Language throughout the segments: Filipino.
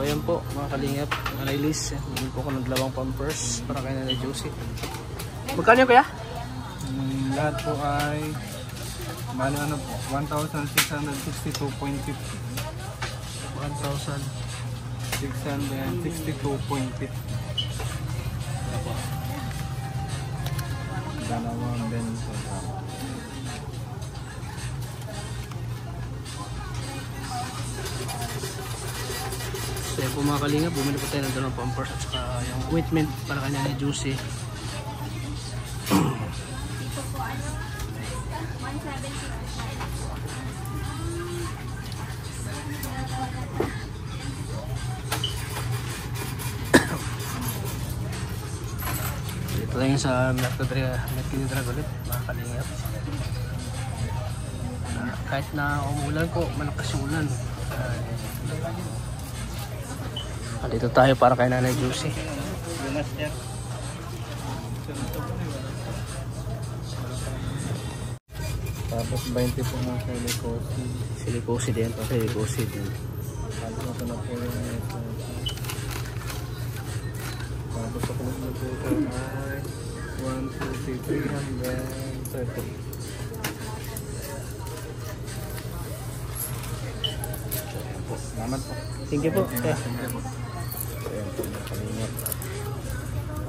ayan po mga kalingap, na-release. Bumili po ako ng 2 pampers para kay Nanay Josie. Magkano yun kuya? Lahat po ay ano po, 1,662.50. 1,662.50. Dalawang benzo. So yun po mga kalingap, bumili po tayo ng 2 pampers at saka yung ointment para kay Nanay Josie. Ito lang yung sa Mercury Drug ulit mga kalingap. Kahit na umulan po, malakas yung ulan. Dito tayo para kay Nanay Josie. Tapos 20 po ng silicosid. Silicosid yan po, silicosid yan. Tapos ito na po yung ito. Tapos ako na po ito ay 1, 2, 3, 330. Salamat po. Thank you po. Thank you po. Ayan po, nakalingat.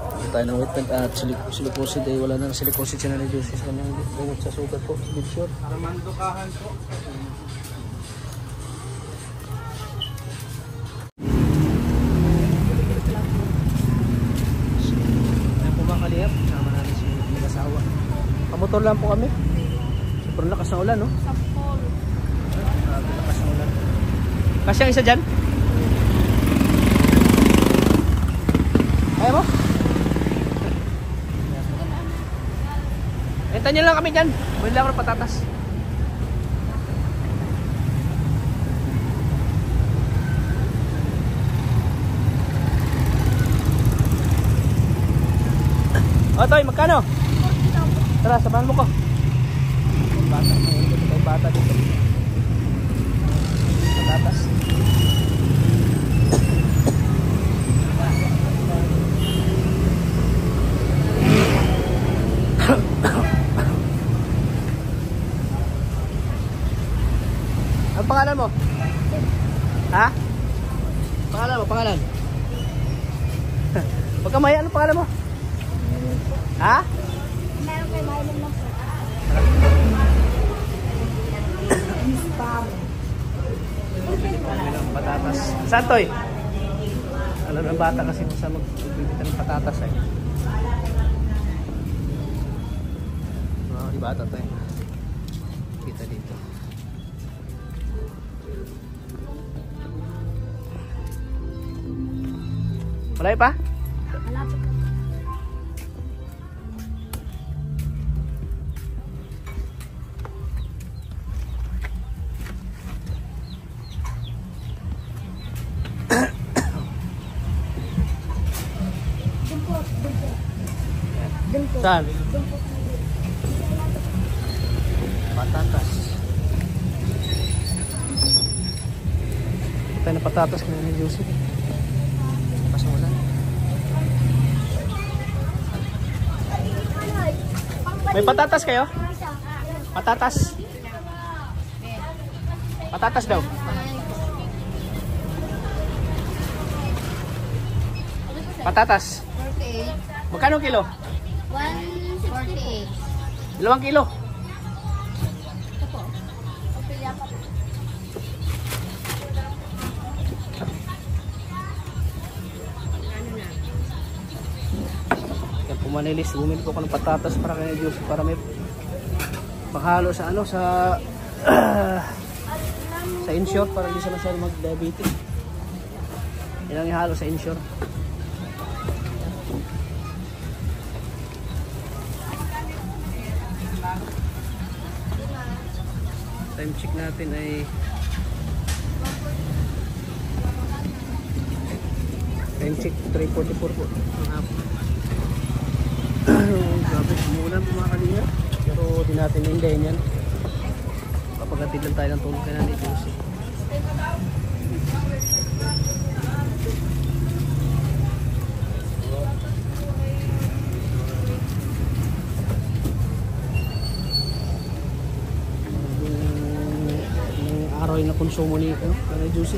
Ito tayo ng ointment at silicosid ay wala na silicosid siya na Josie sa kanyang gamot sa sugat po. Big short. Mandukahan po. Ayan po mga kalingap. Sama namin si mag-asawa. Pamotor lang po kami. Super lakas na ulan, no? Grabe lakas na ulan. Kasi ang isa dyan? Ayaw mo? Hintayin nyo lang kami dyan. Bili lang ako ng patatas. O Toy, magkano? Tara, samahan mo ko. Bata, may bata dito. Patatas. Ang pangalan mo? Ha? Pangalan mo, pangalan? Huwag ka maya, ano pangalan mo? Ha? Meron kayo mahinom ng patatas. Saan Toy? Alam ng bata kasi kung saan magbibita ng patatas eh. Di bata tayo. Kita dito. Malay pa? malapit na. Saan? Patatas. Tayo na patatas kaya ni Joseph. Pasulan. May patatas kayo? Patatas. Patatas daw. Patatas. 48. Magkano kilo? 148. 2 kilo. Ito po. Papilya pa po. Kaya pumanilis, bumili po ako ng patatas para kay Diyos, para may panghalo sa ano, sa sa insure, para hindi siya masyado mag-diabetes. Yan ang ihalo sa insure. Time check natin ay time check 3:44 po. Grabe, umulan po mga kalinga. Pero di natin hindayin yan. Papagatid lang tayo ng tulong kay Nanay Josie. konsumo ni Nanay Juicy.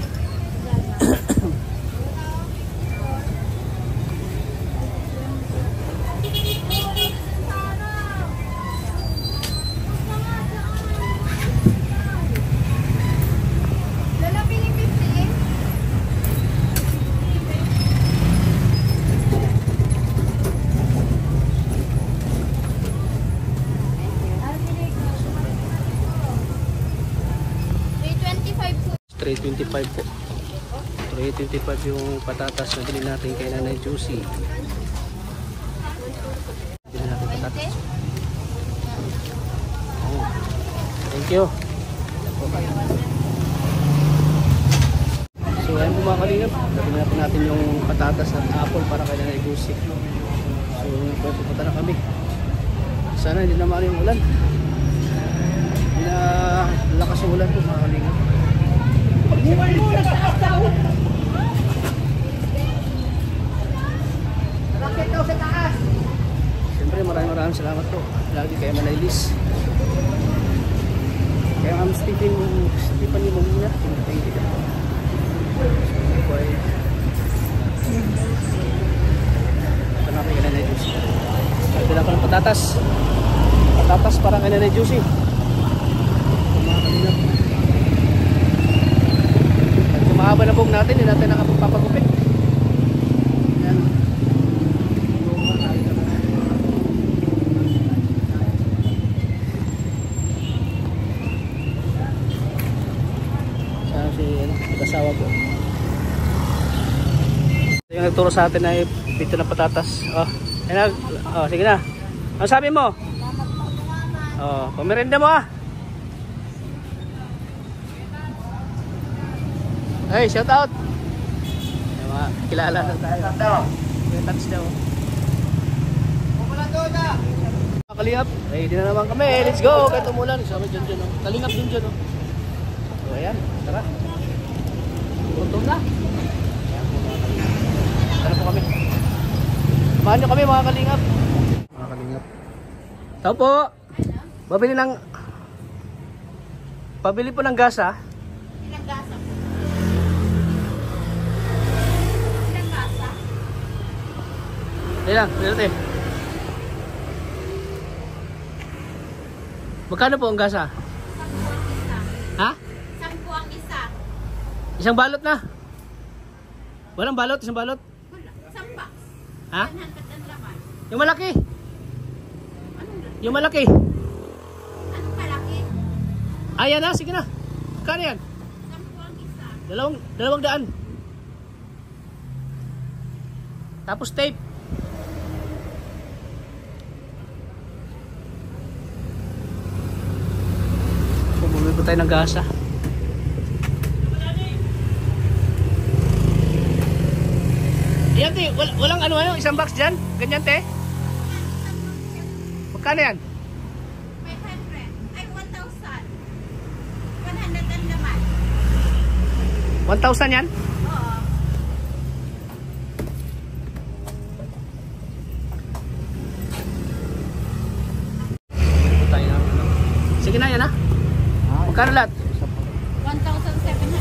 $3.25 po. $3.25 yung patatas na bilhin natin kay Nanay Juicy. Bilhin natin patatas. Oh. Thank you. So ayan po mga kalingap, bilhin natin yung patatas at apple para kay Nanay Juicy. So pupunta na kami. Sana hindi naman yung ulan. Hindi na lakas yung ulan po mga kalingap. Siyempre maraming salamat po lagi kay Manay Liz, kaya Ma'am Stephen yung muna. Thank you. Ito na kay Nanay Juicy. Ito na pa ng patatas para kay Nanay Juicy. Mahaba na buhok natin, hindi natin nakapagpapagupit. Ayan. Saan si mag-asawa ko. Yung nagturo sa atin ay pito na patatas. Sige na. Ano sabi mo? Pamerenda mo ah. Hey, shout out. Ay, mga kilala na tayo. Yung touch daw. Kalingap. Ready na naman kami. Let's go. Kahit umulan. Sama dyan. Kalingap dyan. So, ayan. Tara. Tuntun na. Tara po kami. Samahan nyo kami mga kalingap. Mga kalingap. Tao po. Pabili po ng gasa. Ilang gasa po? Dali lang, dali. Magkano po ang gasa? 10 ang isa. Ha? 10 ang isa. Isang balot na? Walang balot? Isang balot? Wala. 1 box. Ha? 100 ang laman. Yung malaki? Yung malaki? Anong kalaki? Ayan na, sige na. Magkano yan? 10 ang isa. Dalawang daan. Tapos tape. Bumili po tayo ng gasa. Yan te, walang ano, isang box dyan? Ganyan te? Magkano yan? 500. Ay, 1,000. 100 ang laman. 1,000 yan? Oo. Tayo ng ano. Sige na yan ha? Magkano lahat? 1,700.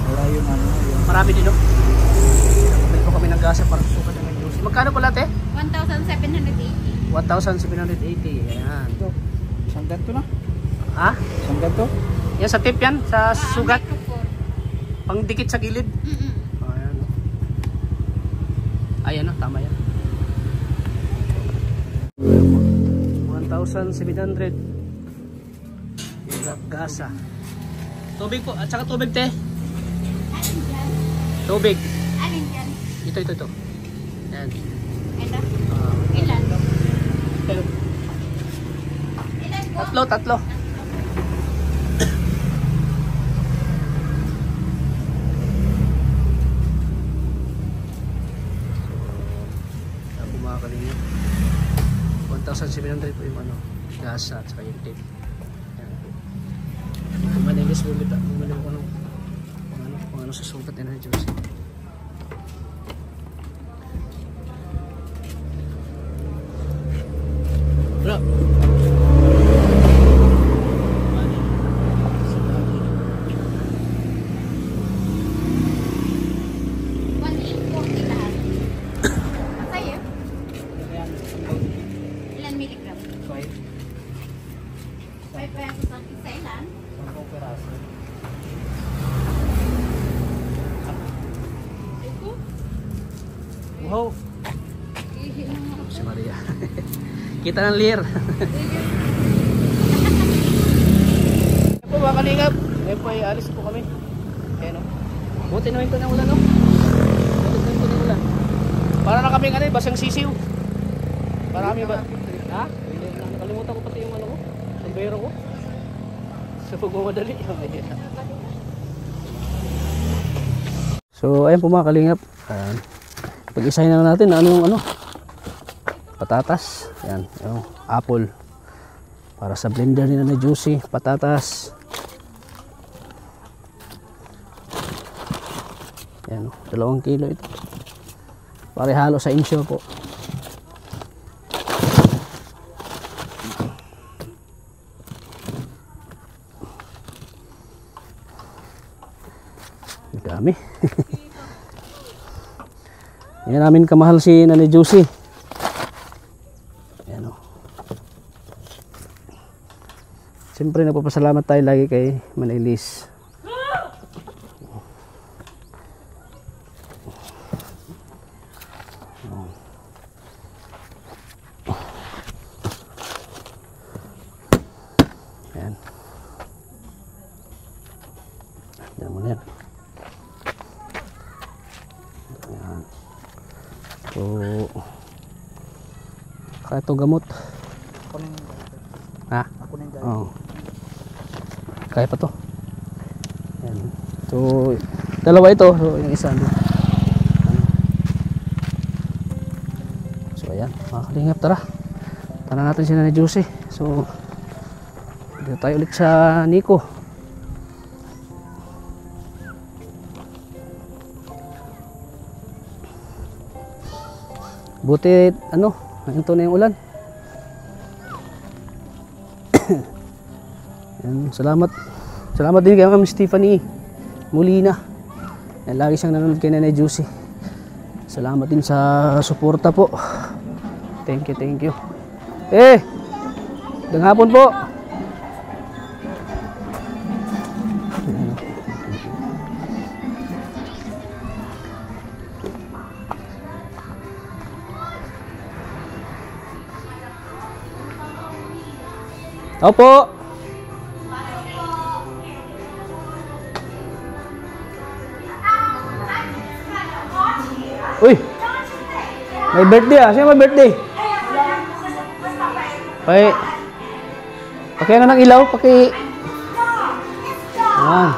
Wala yung ano. Marami din no? Bumili po kami ng gasa para susukat ng juice. Magkano po lahat eh? 1,780. 1,780. Ayan. Ito. Isang ganto na. Ha? Isang ganto. Yan sa tip yan? Sa sugat? Microphone. Pang dikit sa gilid? Ayan. Ayan o, tama yan. 1,700. Gasa. Tubig po, at saka tubig te. Alin dyan? Tubig. Alin dyan? Ito. Ayan. Ito? Ah, Ilan? Ilan po? tatlo. Ako mga kalingap. 1,700 po yung ano, gasa at saka yung tape. Manilis bumili ko kung ano sa sukat na juice. Bro. Ho. Si Maria. Kita ng lir. Po mga kalingap. Ngayon po ay alis po kami. Ayan o. Buti naman ito ng ulan o. Buti naman ito ng ulan. Para na kami nga basang sisiw. Para kami ba? Ha? Nakalimutan ko pati yung ano ko. Sombrero ko. Sa pagmamadali. So ayan po mga kalingap. Pag-isahin na natin ano yung ano. Patatas. Ayan. Yung apple. Para sa blender nila na juicy. Patatas. Ayan, 2 kilo ito. Pare halo sa insyo po. Dami. Yan namin kamahal si Nanay Juicy. Ayan o. Siyempre nagpapasalamat tayo lagi kay Manailis. Ayan. Ayan mo na yan. Ayan. So, kaya ito gamot. Ako na yung Ha? Ako na yung Oo. Kaya pa to. Ayan. So, dalawa ito. So, yung isa doon. So, ayan. Mga kalingap, tara. Tara natin si Nanay Juicy. So, dito tayo ulit sa Nico. Buti, ano, ito na yung ulan. Yan, salamat. Salamat din kay Ma'am Stephanie Molina. Yan, lagi siyang nanonood kay Nanay Juicy. Salamat din sa suporta po. Thank you, thank you. Magandang hapon po. Opo. Uy. May birthday ah. Sino may birthday? Paki ano ng ilaw? Paki. Ayan.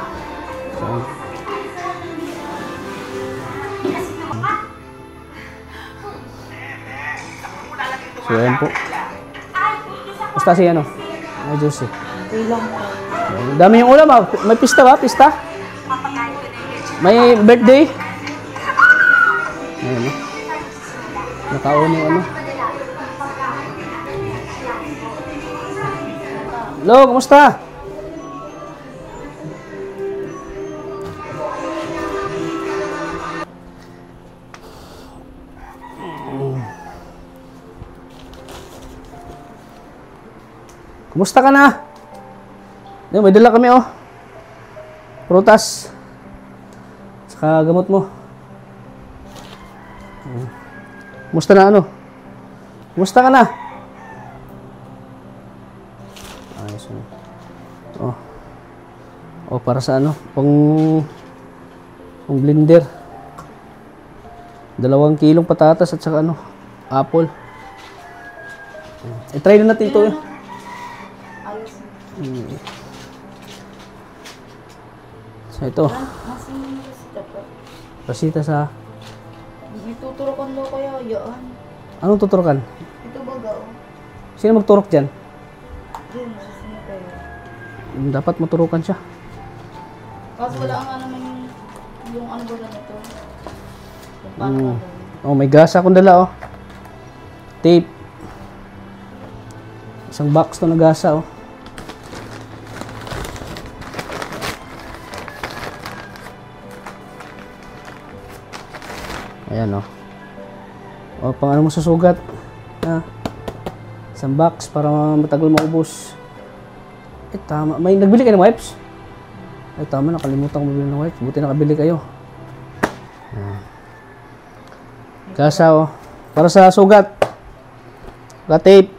So, ayan po. Basta si ano? May juicy. Dami yung ulam ah. May pista ba? Pista? May birthday? Ayan, nakauni ano. Hello, kumusta? Kumusta ka na? May dala kami oh. Prutas. Saka gamot mo. Kumusta na ano? Kumusta ka na? Ayos na. Oh. Oh, para sa ano? Pang blender. 2 kilong patatas at saka ano? Apple. I-try na natin ito eh. So ito. Pasita sa. May tuturukan daw kaya yan. Anong tuturukan? Ito baga oh. Sino magturok dyan? Yun, sino kayo? Dapat maturukan siya. Kasi wala nga naman yung ano ba nito. Yung paano ba gawin. Oh, may gasa akong dala oh. Tape. Isang box to na gasa oh. Ayan oh. O, pang ano mo susugat. Isang box para matagal maubos. Tama. May nagbili kayo ng wipes? Ay, tama. Nakalimutan ko mabili ng wipes. Buti nakabili kayo. Kasa, oh. Para sa sugat. Tape.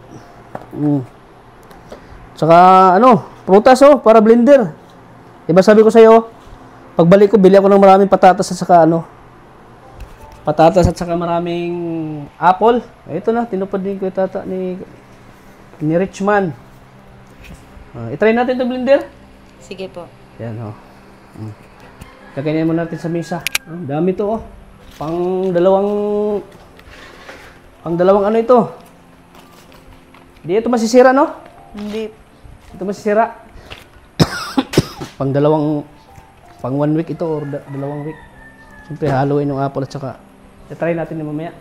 Tsaka, prutas, oh, para blender. Diba sabi ko sa'yo, pagbalik ko, bili ako ng maraming patatas at saka, patatas at saka maraming apple. Ito na, tinupad din ko yung tata ni Richman. I-try natin itong blender. Sige po. Yan, oh. Kakainin mo natin sa mesa. Dami to, oh. Pang dalawang ano ito. Hindi ito masisira, no? Hindi. Ito masisira. pang 1 week ito or dalawang week. Siyempre, haluin yung apple at saka try natin yung mamaya.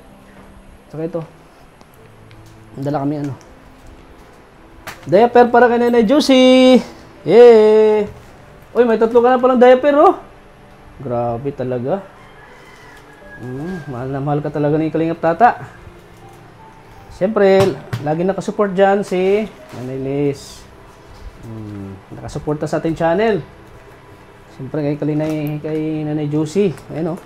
Saka ito. Dala kami diaper para kay Nanay Juicy. Yay! Uy, may 3 ka na palang diaper, oh. Grabe talaga. Mahal na mahal ka talaga ni Kalingap Tata. Siyempre, lagi nakasupport dyan si Nanay Liz. Nakasuporta sa ating channel. Siyempre, kay Nanay Juicy. Ayan, oh.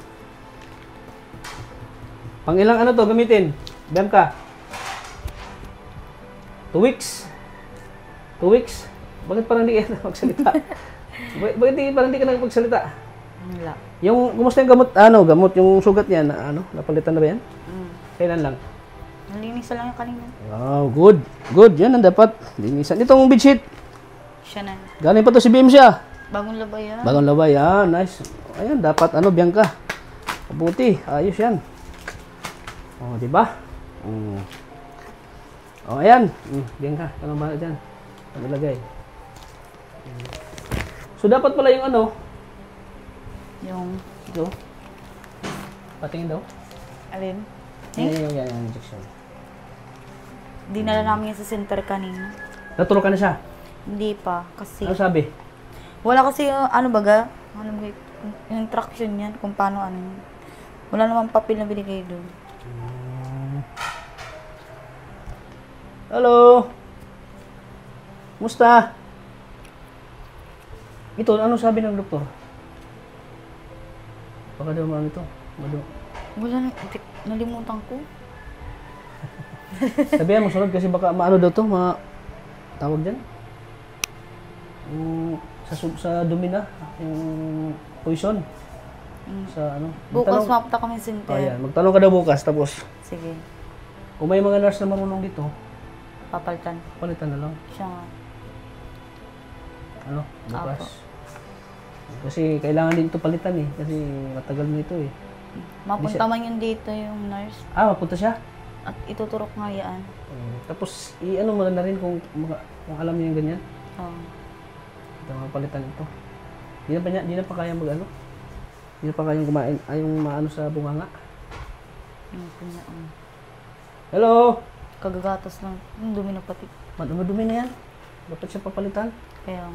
Pang ilang to gamitin? Bianca? 2 weeks? 2 weeks? Bakit parang hindi ka magsalita? Bakit parang hindi ka magsalita? Wala. Yung, kumusta yung gamot, yung sugat niya, napalitan na ba yan? Kailan lang? Nalinisan lang yung kanina. Wow, good. Good, yan ang dapat. Linisan. Itong bedsheet. Siya na. Galing pa to si BM siya. Bagong labay yan. Bagong labay, nice. Ayan, dapat, Bianca. Mabuti, ayos yan. Oh, di ba? Oh, ayan. Bianca, ano ba dyan? Naglagay. So, dapat pala yung Yung... ito. Patingin daw. Alin? Yan, injection. Dinala namin yan sa center kanina. Naturo ka na siya. Hindi pa. Kasi... Ano sabi? Wala kasi yung yung instruction yan kung paano Wala namang papel na binigay doon. Hello? Musta? Ito, ano sabi ng doktor? Baka daw ito. Wala na, nalimutan ko. Sabihan mo sunod kasi baka maano daw to, tawag dyan. Sa dumi na, yung poison. Sa Bukas mapunta kami sa center. Ayan, magtanong ka daw bukas, tapos Sige. kung may mga nurse na marunong dito, Papalitan. palitan na lang. Siya nga. Bukas. Apo. Kasi kailangan din ito palitan kasi matagal na ito Mapunta man yun dito yung nurse. Mapunta siya? At ituturok nga yan. Tapos, mo na rin kung alam niya yung ganyan. Oo. Ito, mapalitan ito. Di na pa kaya Di na pa kayang kumain. Yung maano sa bunganga. Hello? Kagagatas lang. Yung dumi na pati. Madumi na yan. Dapat siya papalitan. Kaya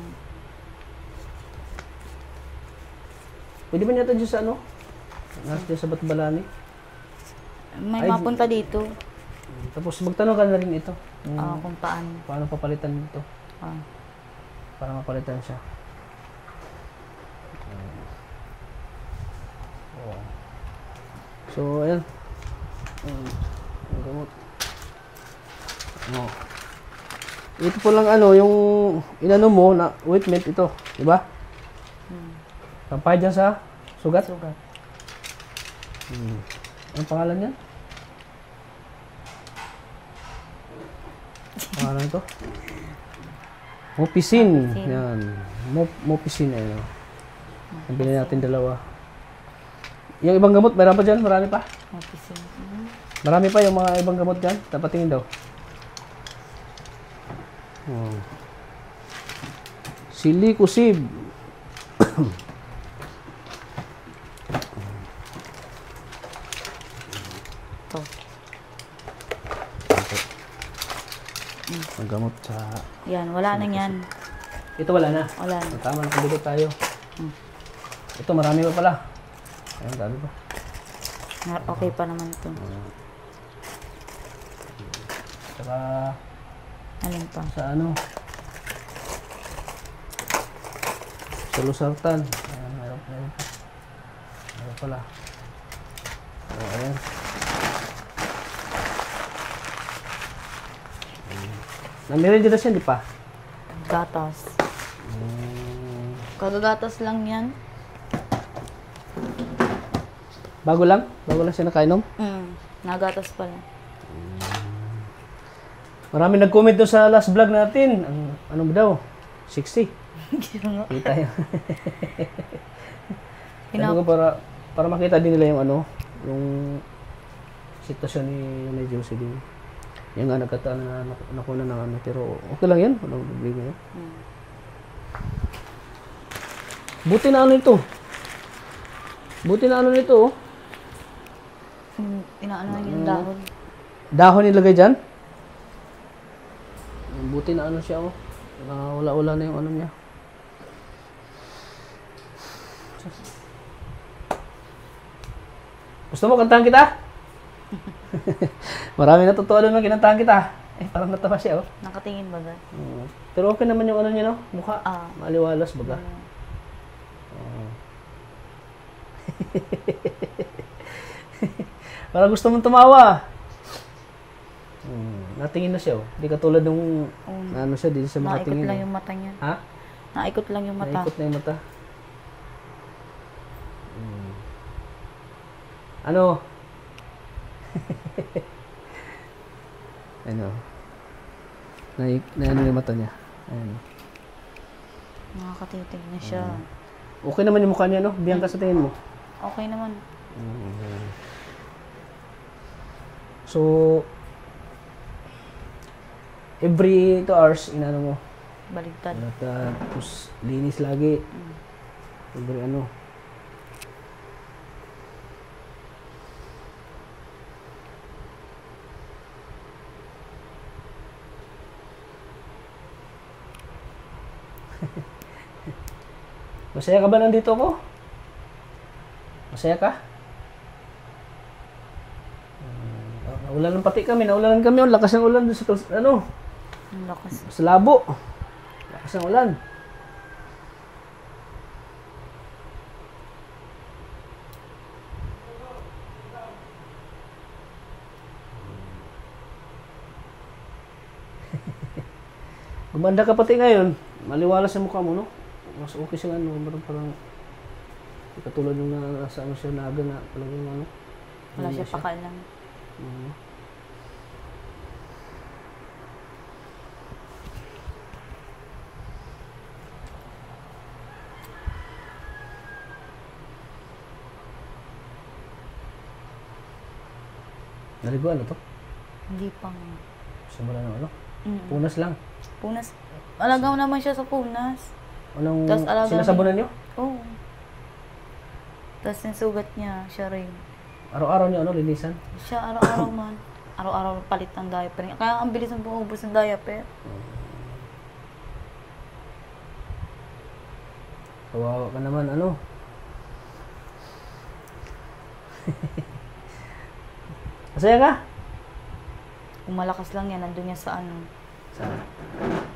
Pwede ba niya dyan sa nasa dyan sa Batbalani? may mapunta dito. Tapos magtanong ka na rin ito. Kung paano. Paano papalitan ito? Para mapalitan siya. So, ayan. Ang gamot. Ito po lang yung inano mo na ointment ito. Diba? Kampay dyan sa sugat? Sugat. Anong pangalan niyan? Pangalan ito? Mopicin. Yan. Mopicin. Nabili natin 2. Yung ibang gamot, meron pa dyan? Marami pa? Mopicin. Marami pa yung mga ibang gamot dyan? Dapat tingin daw. Silicosib. Ito. Ang gamot sa... Yan, wala na yan. Ito wala na. Wala na. Tama, pabili tayo. Ito, marami pa pala. Ayun, dami pa. Okay pa naman ito. Saka... Alin pa? Sa sa Losartan. Ayan, meron pa. Meron pala. Ayan. Namirin dito siya, di pa? Gatas. Kagagatas lang yan. Bago lang? Bago lang siya nakainom? Nagatas pala. Marami nag-comment doon sa last vlog natin. Ano ba daw? 60. Kaya nga. Kita yun. Sabi ko para makita din nila yung ano, yung sitwasyon ni Josie din. Yung nga nagkataon na nakuna ng ano, pero okay lang yan. Walang problema yun. Buti na ano ito. Buti na ano nito, oh. Inaano na yung dahon. Dahon nilagay dyan? Buti na ano siya, oh. Wala-wala na yung ano niya. Gusto mo kantahan kita? Marami natutuwa doon na kinantahan kita. Parang natawa siya, oh. Nakatingin ba ba? Pero okay naman yung ano niya, no? Mukha. Maliwalas, baga. Parang gusto mong tumawa. Natingin na siya, oh. Di katulad nung ano siya, di siya makatingin. Naikot lang yung mata niya. Ha? Naikot lang yung mata. Naikot na yung mata. Ano? Ano? Na ano yung mata niya. Ayan. Nakakatitig na siya. Okay naman yung mukha niya, no? Biyan ka sa tingin mo. Okay naman. So, every 2 hours, inano mo. Baligtad. Tapos, linis lagi. Every ano. Masaya ka ba nandito ko? Masaya ka? Naulanan pati kami, naulanan kami. Ang lakas ng ulan doon sa ano? Ang lakas. Sa labo. Lakas ng ulan. Gumanda ka pati ngayon. Maliwalas yung mukha mo, no? Mas okay siya ano, parang katulad yung nasa ano siya naga na talagang ano. Wala siya pakalam. Naliguan na to? Hindi pa. Simula ng ano? Punas lang. Punas. Alagaw naman siya sa punas. Anong Tas sinasabunan nyo? Oo. Tapos yung sugat niya, siya rin. Araw-araw nyo ano, linisan? Siya araw-araw man. Araw-araw palit ng diaper niya. Kaya ang bilis ng buubos ng diaper. Kawawa ka naman, ano? Masaya ka? Kung malakas lang yan, nandun niya sa ano, Saan?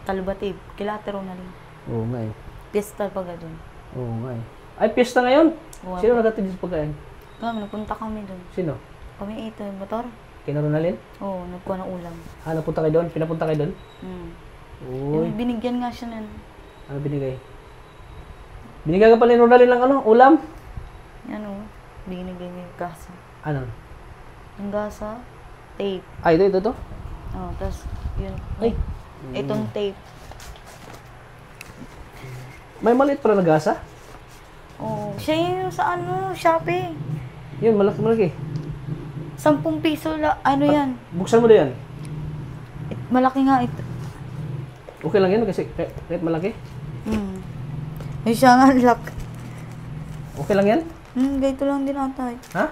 Talbatib. Kilatero na rin. Oo nga eh. Pista pa doon. Oo nga eh. Ay, piyesta ngayon? Oo. Sino nagtatid sa pagkain? Kami, nagpunta kami doon. Sino? Kami ito, yung motor. Kina Ronalyn? Oo, nagkuha ng ulam. Napunta kayo doon? Pinapunta kayo doon? Uy. Yung binigyan nga siya nun. Ano binigay? Binigay ka pala ni Ronalyn ng ano? Ulam? Yan o, binigay niya yung gasa. Ano? Yung gasa, tape. Ay, ito. Oo, tapos yun. Ay. Itong tape. May maliit pala na gasa? Oo, siya yung sa ano, Shopee. Yun, malaki. 10 piso ano yan? Buksan mo na yan. Malaki nga ito. Okay lang yan kasi kahit malaki. Yung siya nga, lock. Okay lang yan? Ganito lang din ata eh. Ha?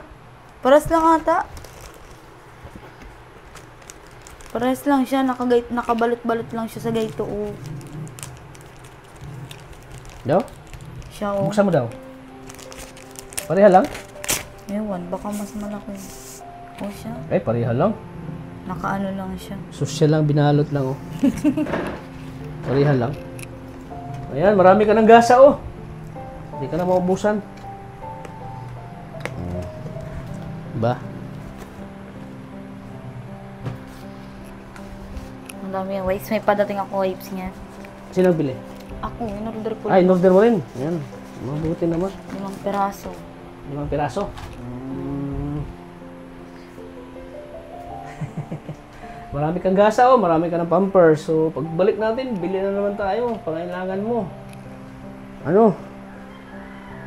Paras lang ata. Paras lang siya, nakabalot-balot lang siya sa gaito. Oh. Daw? Siya oh. Buksan mo daw. Pareha lang? Ewan, baka mas malaki. Oh, siya. Eh, pareha lang. Nakaano lang siya. Social lang, binalot lang, oh. Pareha lang. Ayan, marami ka ng gasa, oh. Hindi ka na maubusan. Ba? Ang dami yung wipes. May padating ako wipes niya. Sino bili? Ako, in-order ko Ay, in-order mo rin. Yan. Mabuti naman. 5 peraso. 5 piraso. Marami kang gasa oh, marami ka ng pampers. So, pagbalik natin, bili na naman tayo. Pangailangan mo. Ano?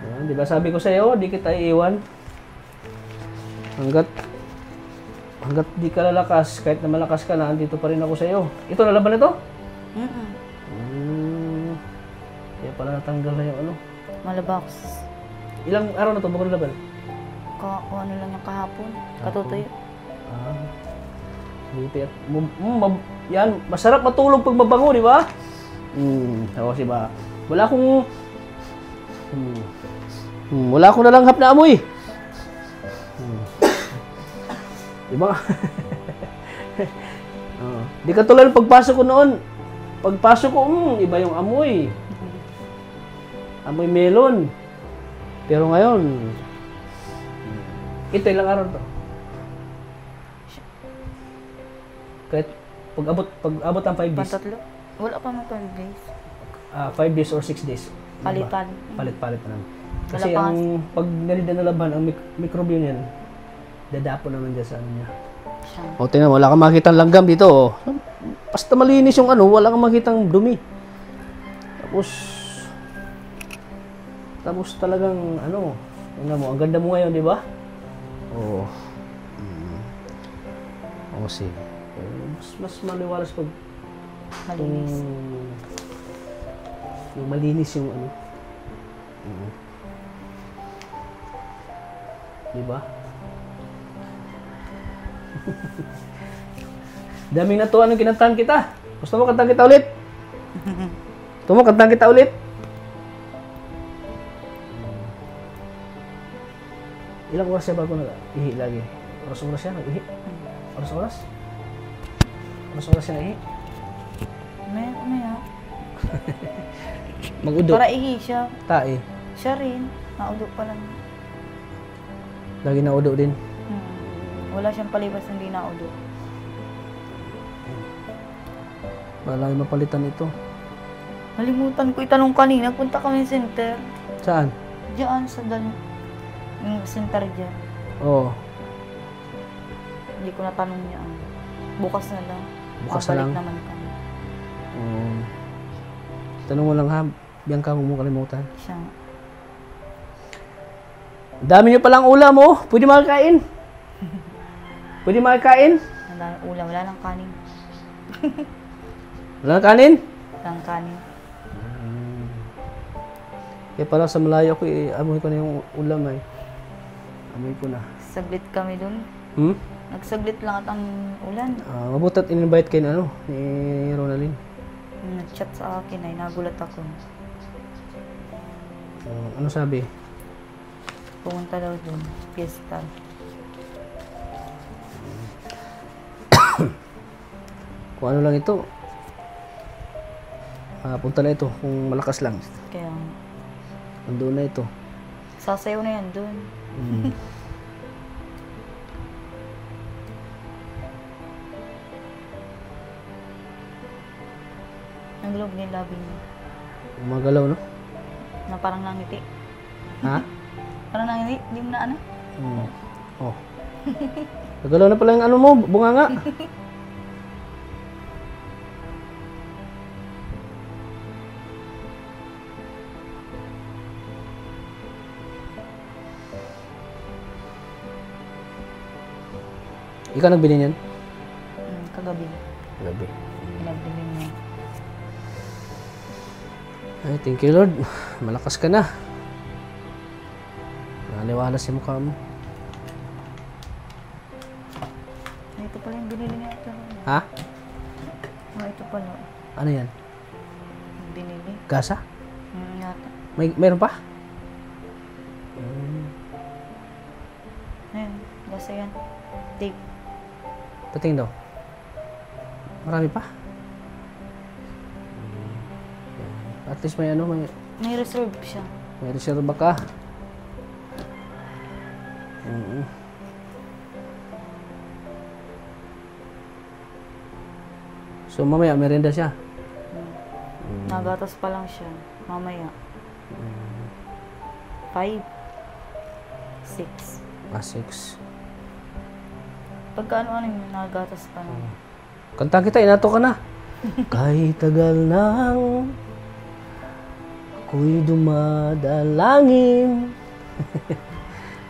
Yan, di ba sabi ko sa iyo, di kita iiwan. Hanggat di ka lalakas, kahit na malakas ka na, andito pa rin ako sa iyo. Ito, nalaban na to? Kaya pala natanggal na yung ano. Malabox. Ilang araw na to bago nalaban? Kung ano lang yung kahapon. Katutoy. Buti at yan, masarap matulog pag mabango, di ba? Oo, diba? Wala akong nalanghap na amoy. Di ba? Di ka tulad pagpasok ko noon. Pagpasok ko, iba yung amoy. Amoy melon. Pero ngayon, ito ilang araw to? Kahit pag-abot ng 5 days. Pantatlo? Wala pa mga 5 days. 5 days or 6 days. Palitan. Palit-palit na naman. Kasi Wala pa ang pag nalida na laban, ang mikrobyo niyan, dadapo naman dyan sa ano niya. Siya. O, tingnan, wala kang makitang langgam dito. Oh. Basta malinis yung ano, wala kang makitang dumi. Tapos talagang ano, tingnan mo, ang ganda mo ngayon, di ba? Oo. O, sige. Mas maliwalas pag Malinis. yung malinis yung ano. Di ba? Daming natuwa nung kinantahan kita. Gusto mo kantahan kita ulit? Gusto mo kantahan kita ulit? Ilang oras siya bago nag-ihi lagi? Oras-oras siya nag-ihi? Oras-oras? Oras-oras siya nag-ihi? May Mag-udo? Para ihi siya. Tae. Siya rin. Naudo pa lang. Lagi na udo din. Wala siyang palibas hindi naudo. Wala yung mapalitan ito. Nalimutan ko itanong kanina. Punta kami sa center. Saan? Diyan sa yung center dyan. Oo. Hindi ko natanong niya. Bukas na lang. Bukas na Babalik lang? naman kami. Tanong mo lang ha, Bianca, huwag mo kalimutan. Siya. Dami niyo palang ulam oh. Pwede makakain. Pwede makakain. Wala ulam. Wala nang kanin. Wala nang kanin? Wala nang kanin. Kaya pala sa malayo ko, amoy ko na yung ulam ay. Amoy ko na. Saglit kami dun. Nagsaglit lang at ang ulan. Mabuti at in-invite kayo na ano, ni Ronaldin. Nag-chat sa akin ay nagulat ako. Ano sabi? Pumunta daw dun. Fiesta. Kung ano lang ito, punta na ito kung malakas lang. Kaya Andun na ito. sasayaw na yan dun. Ang loob ni labi niya. Umagalaw, no? Na parang nangiti. Ha? Parang nangiti. Hindi mo na ano? Oh. Nagalaw na pala yung ano mo, bunganga. Ikaw nagbili niyan? Kagabi. Gabi. Pinagbili niya. Ay, thank you Lord. Malakas ka na. Naliwala si mukha mo. Ito pala yung binili niya. Ito. Ha? Ito pala. Ano yan? Yung binili. Gasa? Yata. Mayroon pa? Ayan. Gasa yan. Tape. Patingin daw. Marami pa? At least may ano, May reserve siya. may reserva ka. So So mamaya merenda siya. Nagatas pa lang siya. Mamaya. 5. 6. 6. Pagka ano yung nagatas pa lang. Kanta kita, inato ka na. Kahit tagal nang ako'y dumadalangin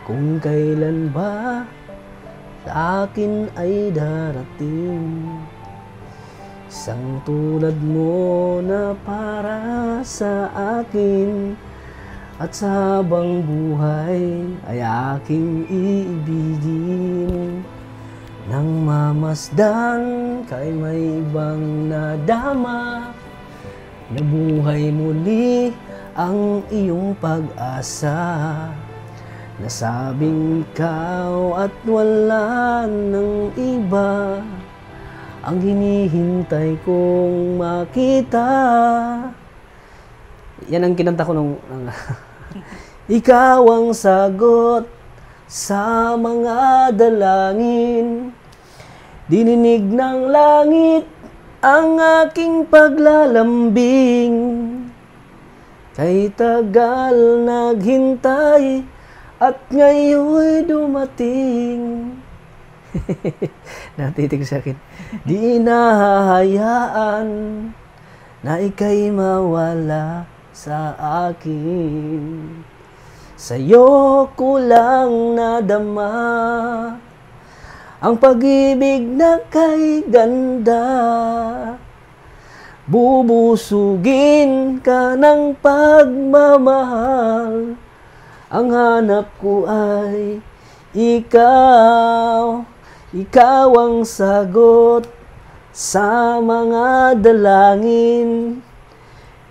kung kailan ba sa akin ay darating isang tulad mo na para sa akin at sa habang buhay ay aking iibigin. Nang mamasdan kay may ibang nadama, nabuhay muli ang iyong pag-asa. Nasabing ikaw at wala ng iba ang hinihintay kong makita. Yan ang kinanta ko nung ikaw ang sagot sa mga dalangin. Dininig ng langit ang aking paglalambing. Kay tagal naghintay at ngayon'y dumating. Natitig sa akin. Di nahahayaan na ika'y mawala sa akin. Sa'yo ko lang nadama ang pag-ibig na kay ganda. Bubusugin ka ng pagmamahal. Ang hanap ko ay ikaw. Ikaw ang sagot sa mga dalangin.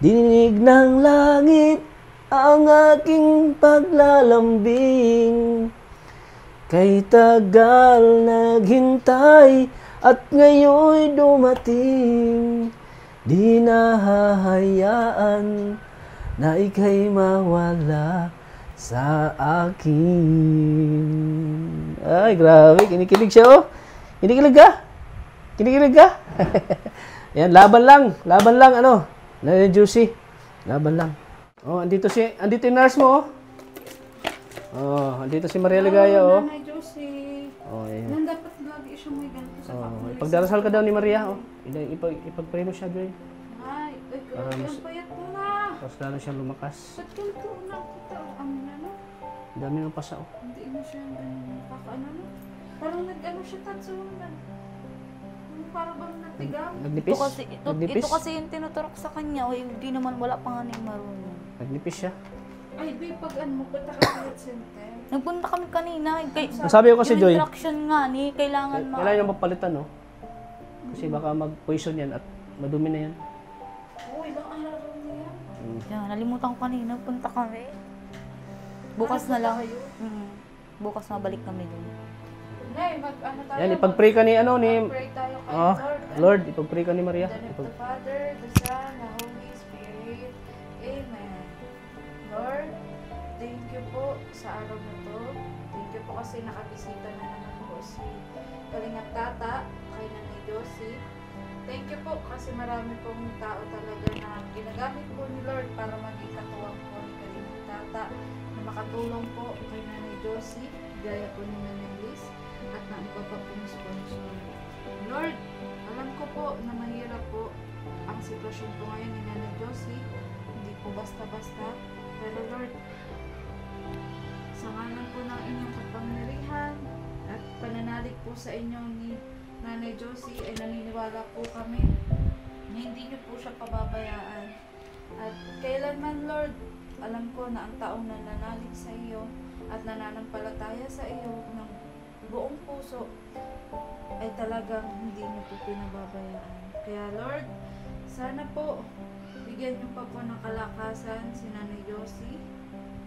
Dinig ng langit ang aking paglalambing. Kay tagal naghintay at ngayon'y dumating. Di nahahayaan na ika'y mawala sa akin. Ay, grabe. Kinikilig siya, oh. Kinikilig ka? Kinikilig ka? Yan, laban lang. Laban lang, ano? Juicy. Laban lang. Oh, andito yung nurse mo, oh. Oh, andito si Maria Ligaya, oh. Nanay Josie. Oh, yeah. Nang dapat lagi siya may ganito sa Oh, ipagdarasal ka daw ni Maria, oh. Ipagpray mo siya, Joy. Ay, Para ang mas- payat mo na. Tapos lalo siyang lumakas. Ba't ganito na kita? Ang ano? Ang dami ng pasa, oh. Hindi mo siya nakakaano no? Parang nag-ano siya tatso na. Parang bang natigaw. Nagnipis? Nagnipis? Ito kasi yung tinuturok sa kanya. O hindi naman wala pa nga na yung marunong. Nagnipis siya. Ay, babe, pag ano mo, punta ka sa health center. Nagpunta kami kanina. Sabi ko kasi, yung Joy, instruction nga ni, kailangan kailangan yung mapalitan, no? Kasi baka mag-poison yan at madumi na yan. Uy, ilang araw na yan. Yan, nalimutan ko kanina. Punta kami. Bukas na lang. Bukas na balik kami dun. Nay, mag-ano tayo? Yan, ipag-pray ka ni, ano, ni... Mag-pray tayo kay Oh, Lord. Lord, ipag-pray ka ni Maria. In the name of the Father, the Son, the Holy Spirit. Amen. Lord, thank you po sa araw na to. Thank you po kasi nakabisita na naman po si Kalingap Tata, kay Nanay Josie. Thank you po kasi marami pong tao talaga na ginagamit po ni Lord para maging katuwang po ni Kalingap Tata na makatulong po kay Nanay Josie, gaya po ni Nanay Liz, at ng iba pa pong sponsor. Lord, alam ko po na mahirap po ang sitwasyon po ngayon ni Nanay Josie. Hindi po basta-basta. Pero Lord, sa ngalan po ng inyong kapangyarihan at pananalig po sa inyo ni Nanay Josie ay naniniwala po kami na hindi niyo po siya pababayaan. At kailanman Lord, alam ko na ang taong nananalig sa iyo at nananampalataya sa iyo ng buong puso ay talagang hindi niyo po pinababayaan. Kaya Lord, sana po bigyan niyo pa po ng kalakasan si Nanay Josie,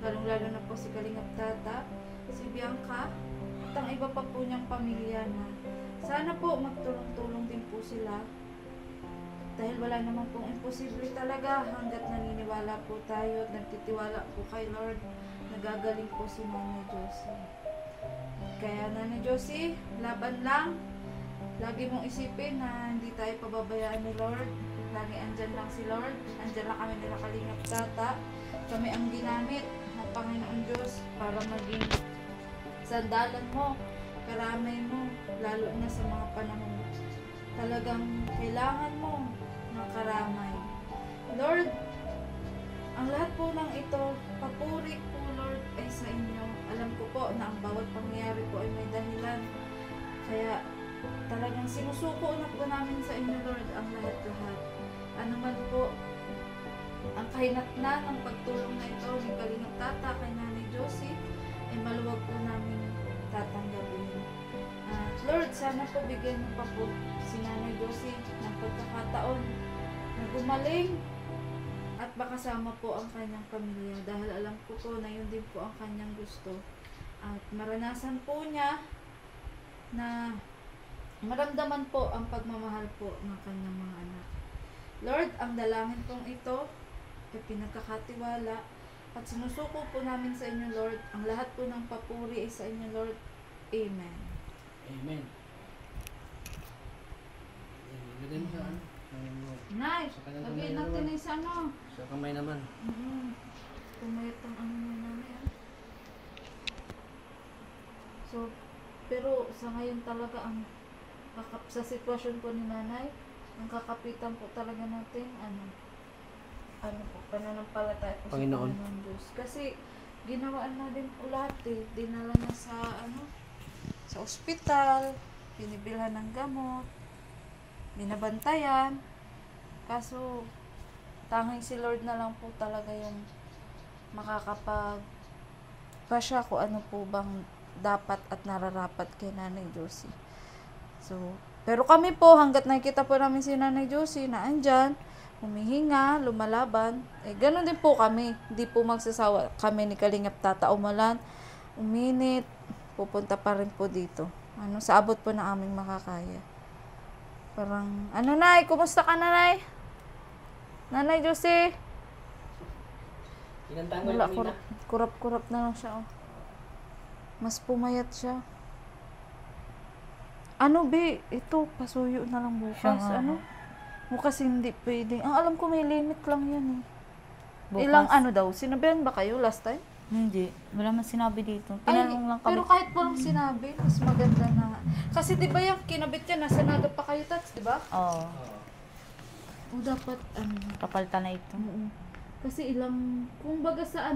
lalong-lalo na po si Kalingap Tata, si Bianca, at ang iba pa po niyang pamilya na sana po magtulong-tulong din po sila dahil wala naman pong imposible talaga hanggat naniniwala po tayo at nagtitiwala po kay Lord, nagagaling po si Nanay Josie. Kaya Nanay Josie, laban lang. Lagi mong isipin na hindi tayo pababayaan ni Lord. Lagi andyan lang si Lord. Andyan lang kami nila Kalingap Tata. Kami ang ginamit ng Panginoon Diyos para maging sandalan mo, karamay mo, lalo na sa mga panahon talagang kailangan mo ng karamay. Lord, ang lahat po ng ito, papuri po Lord ay sa inyo. Alam ko po na ang bawat pangyayari po ay may dahilan. Kaya talagang sinusuko na po namin sa inyo Lord ang lahat-lahat. Ano man po ang kahinatnan ng pagtulong na ito ni Kalingap Tata kay Nanay Josie ay maluwag po namin tatanggapin. Lord, sana po bigyan mo pa po si Nanay Josie ng pagkakataon na gumaling at makasama po ang kanyang pamilya dahil alam ko po na yun din po ang kanyang gusto. At maranasan po niya na maramdaman po ang pagmamahal po ng kanyang mga anak. Lord, ang dalangin pong ito ay pinagkakatiwala at sinusuko po namin sa inyo Lord. Ang lahat po ng papuri ay sa inyo Lord. Amen. Amen. Ilagay mo sa ano? Nice! Sa kanyang Lagay kamay natin naman. ay sa ano. Sa kamay naman. Pumayat ang ano mo namin. So, pero sa ngayon talaga ang sa sitwasyon po ni Nanay, ang kakapitan po talaga natin, ano po, pananampalataya po Panginoon. sa Panginoon Diyos. Kasi, ginawaan na din po lahat eh. Dinala na sa, sa ospital, binibilhan ng gamot, binabantayan. Kaso, tanging si Lord na lang po talaga yung makakapag-pasya kung ano po bang dapat at nararapat kay Nanay Josie. So, pero kami po, hanggat nakikita po namin si Nanay Josie na andyan, humihinga, lumalaban, ganun din po kami. Hindi po magsasawa kami ni Kalingap Tata umalan, uminit, pupunta pa rin po dito. Sa abot po na aming makakaya. Parang, Nay, kumusta ka Nanay? Nanay Josie? Inantang mo Wala, yung kanina. kurap-kurap na lang siya, Mas pumayat siya. Ito, pasuyo na lang bukas. Siya nga. Bukas hindi pwede. Ang alam ko may limit lang yan eh. Bukas. Ilang daw? Sinabihan ba kayo last time? Hindi. Wala man sinabi dito. Tinanong lang kami. Pero kahit walang sinabi, mas maganda na. Kasi di ba yung kinabit yan, nasa naga pa kayo tats, di ba? Oo. O dapat, Kapalta na ito. oo. Kasi kung baga sa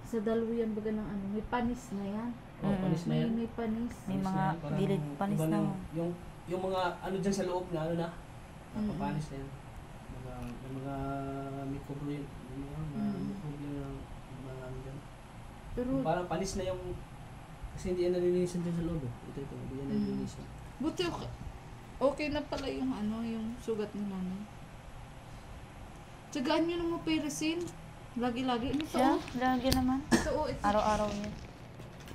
sa daluyan baga ng may panis na yan. Panis na yan. May panis. May Panis mga na yan, parang gilid panis iba na. Yung mga dyan sa loob na napapanis na yan. May mga mikrobo yun. Mga mikrobo yung mga dyan. Pero, Parang panis na yung kasi hindi yan nalilinisan dyan sa loob. Ito, hindi yan nalilinisan. buti okay na pala yung yung sugat ni Nanay. Tsagaan nyo ng mapirisin. Lagi-lagi. Ito, Siya, lagi naman. Ito, ito. Araw-araw niya.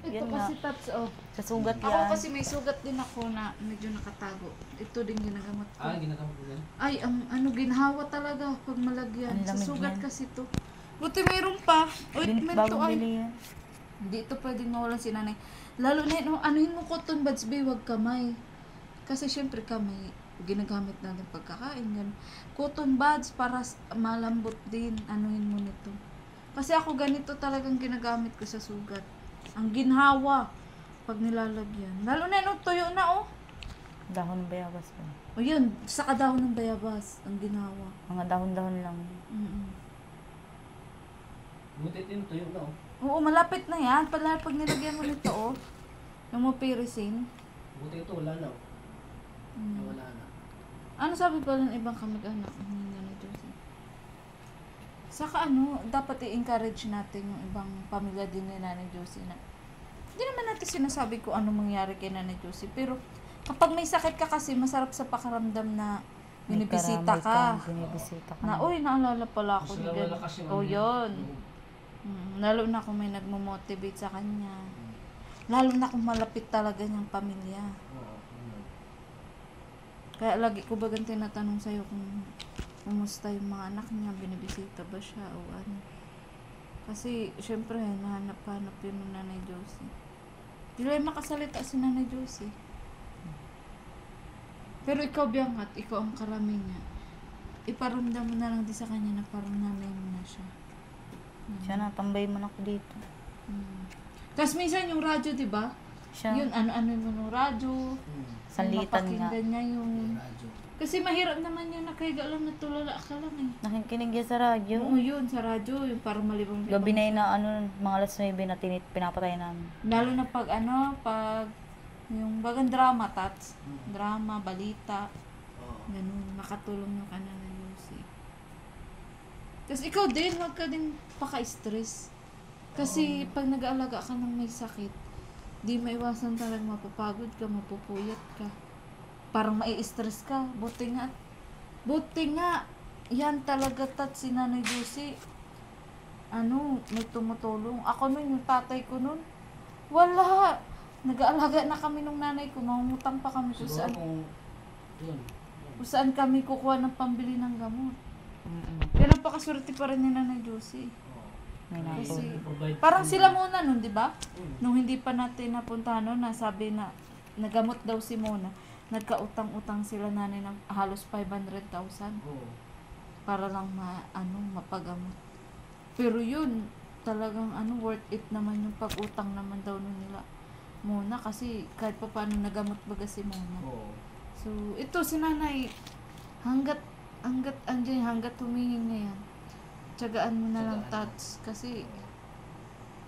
Ito yan kasi tats, Sa sugat Ako yan. kasi may sugat din ako na medyo nakatago. Ito din ginagamot ko. Ginagamit ko yan. Ay, ginhawa talaga pag malagyan. Ang Sa lamig sugat yan. kasi to. Buti mayroon pa. Ointment to Bagong ay. bili yan. Hindi ito pwedeng mawalan si Nanay. Lalo na anuhin mo cotton buds, be, wag kamay. Kasi syempre kamay, ginagamit natin pagkakain. Ganun. Cotton buds para malambot din. Anuhin mo nito. Kasi ako ganito talagang ginagamit ko sa sugat. Ang ginhawa pag nilalagyan. Lalo na tuyo na Dahon bayabas pa. O yun, sa kadahon ng bayabas, ang ginawa. Mga dahon-dahon lang. Buti din tuyo na Oo, malapit na yan. Pag nilagyan mo nito, yung mapirisin. Buti ito wala na Wala na. Ano sabi pa ng ibang kamag-anak ni Nanay Josie? Saka dapat i-encourage natin yung ibang pamilya din ni Nanay Josie na hindi naman natin sinasabi kung ano mangyari kay Nanay Josie. Pero kapag may sakit ka kasi, masarap sa pakaramdam na binibisita ka. Binibisita ka. Na, naalala pala ako Gusto ni na ganun. malakas yung Yun. Lalo na kung may nagmo-motivate sa kanya. Lalo na kung malapit talaga niyang pamilya. Kaya lagi ko bagang tinatanong sa'yo kung kumusta yung mga anak niya, binibisita ba siya o ano. Kasi, syempre, nahanap-hanap yun ng Nanay Josie. Di lang makasalita si Nanay Josie. Pero ikaw, Biangat, ikaw ang karami niya. Iparamdam mo na lang di sa kanya na parang nanay mo na siya. Siya na, tambay man ako dito. Tapos minsan yung radyo, di ba? Siya, Yun, ano-ano mo ng radyo. sanlitan nga. Mapakinggan niya yung... Radyo. Kasi mahirap naman yun, nakahiga lang, natulala ka lang eh. Nakikinig yan sa radyo. Oo, yun, sa radyo, yung parang malibang. Gabi na yun na mga alas 9 na pinapatay namin. Lalo na pag yung bagang drama, tats. Drama, balita, Oo. ganun, makatulong yung kanal na Lucy. Tapos ikaw din, huwag ka din paka-stress. Kasi pag nag-aalaga ka ng may sakit, di maiwasan talaga mapapagod ka, mapupuyat ka. Parang mai-stress ka. Buti nga, yan talaga si Nanay Lucy. May tumutulong. Ako nun, yung tatay ko nun, wala. Nag-aalaga na kami nung nanay ko, mangungutang pa kami kung Siguro saan, kung kung saan kami kukuha ng pambili ng gamot. Mm-mm. Pero napakaswerte pa rin ni Nanay Lucy. May Kasi, natulog. parang sila muna nun, di ba? Nung hindi pa natin napunta, nasabi na nagamot daw si Mona. Nagkautang-utang sila nanay ng halos 500,000 para lang mapagamot. Pero yun, talagang worth it naman yung pag-utang naman daw nun nila Mona kasi kahit pa paano nagamot baga si Mona. So, ito si nanay, hanggat humihinga yan, tiyagaan mo na lang, Tats, kasi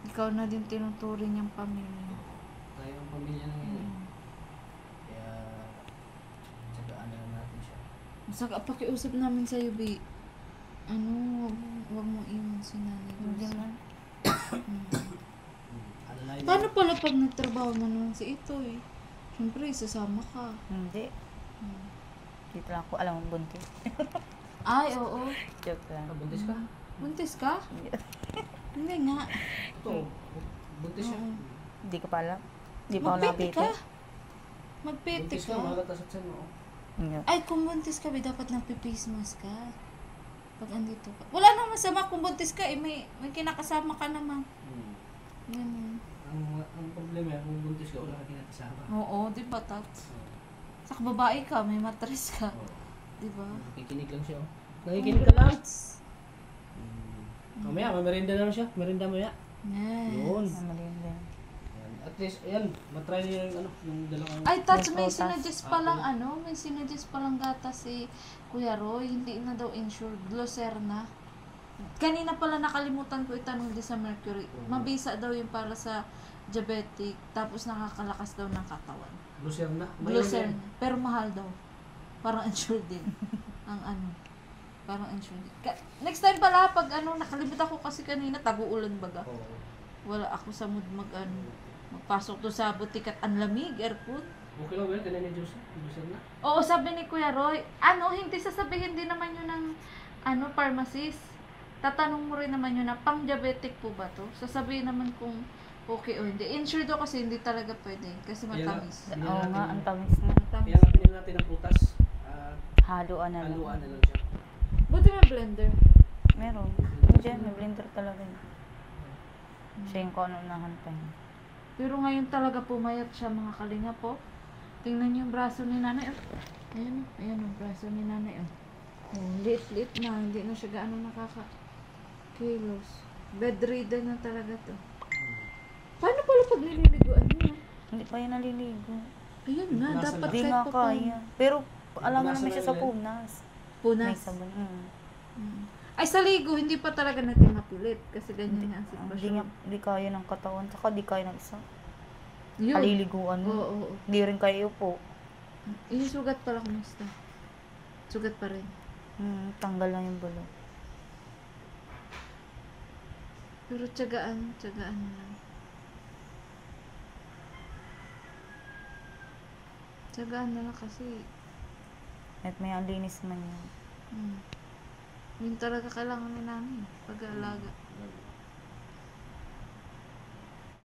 ikaw na din tinuturing yung pamilya. tayo ang pamilya na ngayon. Kaya, tsagaan na lang natin siya. Saka pakiusap namin sa'yo, Bi. Huwag mo iwan si Nanay Hindi Lucy. man. Alalayan Paano pala pag nagtrabaho mo naman si ito eh? Siyempre, sasama ka. Hindi. Dito lang ako, alam mo, buntis. Ay, oo. Joke lang. buntis ka? Buntis ka? Hindi nga. Ito, buntis siya. Oo. Hindi ko pa alam. Hindi pa ako Magpete ka. nakapiti. Magpete Buntis ka. ka, malatas at saan mo. Hindi. Ay, kung buntis ka, Bi, dapat nagpipiface mask ka. Pag andito ka. Wala nang masama kung buntis ka, may kinakasama ka naman. Ganun. Ang problema, kung buntis ka, wala ka kinakasama. Oo, di ba, Tats? Sa babae ka, may matres ka. Di ba? Nakikinig lang siya. Nakikinig ka lang. Congrats. Mamaya, may merinda na lang siya. Merinda mo ya. Yes. Yun. Mali yun din. Yan. At least, ayan, matry niyo yung dalawang... Ay, Tats, may May sinuggest palang gatas si Kuya Roy. Hindi na daw insured. Glucerna. Kanina pala nakalimutan ko itanong din sa Mercury. Mabisa daw yung para sa diabetic. Tapos nakakalakas daw ng katawan. Lucerna. Glucerna. Pero mahal daw. Parang insured din. Parang insured din. Next time pala, pag nakalimutan ko kasi kanina, tagu-ulan baga. Oo. Wala ako sa mood magpasok to sa butik at ang lamig, aircon. Okay lang ba yun? Kanina ni Jose? Lucerna? Oo, sabi ni Kuya Roy, hindi sasabihin din naman yun ng pharmacist. Tatanong mo rin naman yun na pang-diabetic po ba to? Sasabihin naman kung okay o hindi. Insured ako kasi hindi talaga pwede. Kasi matamis. Yan Oo natin. nga, ang tamis na. Matamis. Kaya nga pinili natin ang putas. Haluan na lang. Haluan na lang siya. Buti may blender. Meron. Diyan, may blender talaga yun. Siya yung kung ano nahantay. Pero ngayon talaga pumayat siya, mga kalinga po. Tingnan niyo yung braso ni nanay. Ayan yung braso ni nanay. Lit-lit na. Hindi na siya gaano nakaka-kilos. Bedridden na talaga to. Paano pala pag nililiguan niya? Hindi pa yan naliligo. Ayun nga, Nasa dapat Hindi kahit nga pa paano. kaya. Pero alam mo Nasa naman siya sa naliligo. punas. May Punas. sabon. Ay, sa ligo, hindi pa talaga natin mapilit. Kasi ganyan nga ang Hindi nga, sitwasyon. hindi kaya ng katawan. Saka di kaya ng isa. Yun. Kaliliguan mo. Oo. Hindi rin kaya upo. Yung sugat pala kumusta? Sugat pa rin. Tanggal lang yung bulok. Pero tiyagaan na lang. Tiyagaan na lang kasi At may alinis man yun. yun talaga kailangan ni namin pag-aalaga.